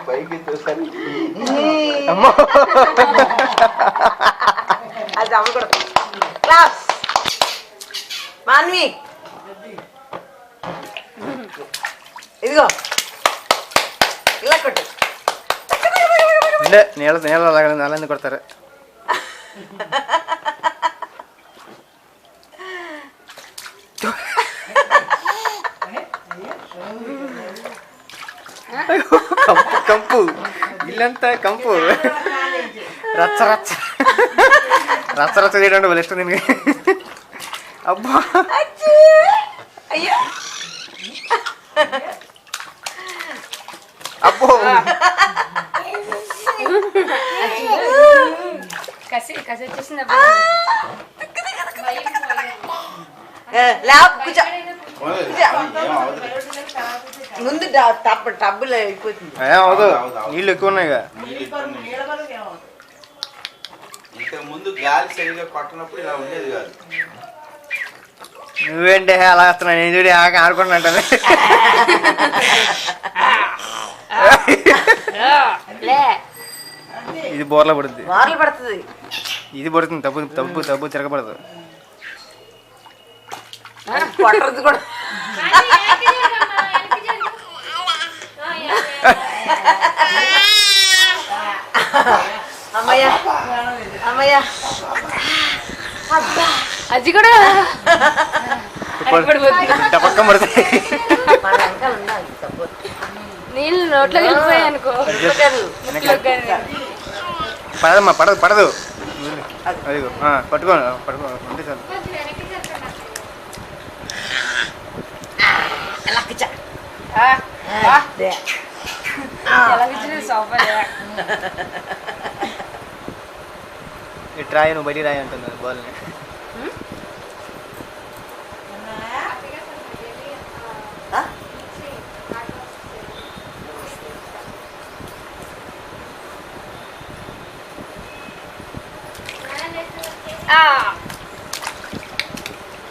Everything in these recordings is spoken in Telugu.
పైకి చూసాను అది అమ్మకూడదు. క్లాస్ మాన్వి ఇదిగో ఇలా కొట్టు. నీళ్ళ అలాగే కొడతారు. కంపు కంపు ఇల్లంతా కంపు. రచ్చ రచ్చ రచ్చ రచ్చ చేయడం వాళ్ళు ఇష్టం దీనికి. అబ్బా అయ్యో అబ్బో కసి కసి వచ్చేసింది. కూర్చో ముందు టబ్బులు అయిపోతుంది. ఏమవుదు నీళ్ళు ఎక్కువ ఉన్నాయి. ఇంతకు ముందు గాలి సరిగా కొట్టనప్పుడు ఇలా ఉండేది కాదు. నువ్వేంటే అలా వస్తున్నావు? నేను చూడి ఆడుకుంటున్నట్టు. ఇది బోర్లా పడుతుంది. వార్లు పడుతుంది. ఇది పడుతుంది. తప్పు తప్పు తప్పు తిరగబడదు. కొట్టదు కూడా. అమ్మయ్య అమ్మయ్య అది కూడా టపక్కం పడుతుంది. నీళ్ళు నోట్లో వెళ్ళిపోయాయి అనుకో. పడదమ్మా పడదు పడదు. అదిగో పట్టుకో పట్టుకో ఉంటే చాలు. ఇటు రాయి నువ్వు బయటికి రాయి అంటుంది బాల్ని.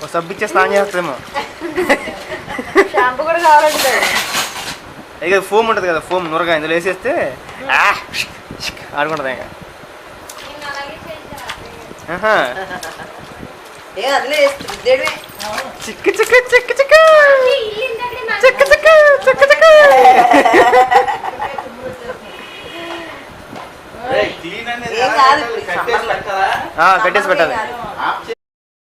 ఓ సబ్బు ఇచ్చే స్నానం చేస్తామో. షాంపూ కూడా కావాలంటే ఇక ఫోమ్ ఉంటుంది కదా, ఫోమ్ నురగా ఇందులో వేసేస్తే ఆడుకుంటుంది ఇంకా. చిక్కు చిక్కు చిక్కు చిక్కు చిక్కు చిక్కు చిక్కు చిక్కు. క్లీన్ అనేది కట్టేసి పెట్టాలి.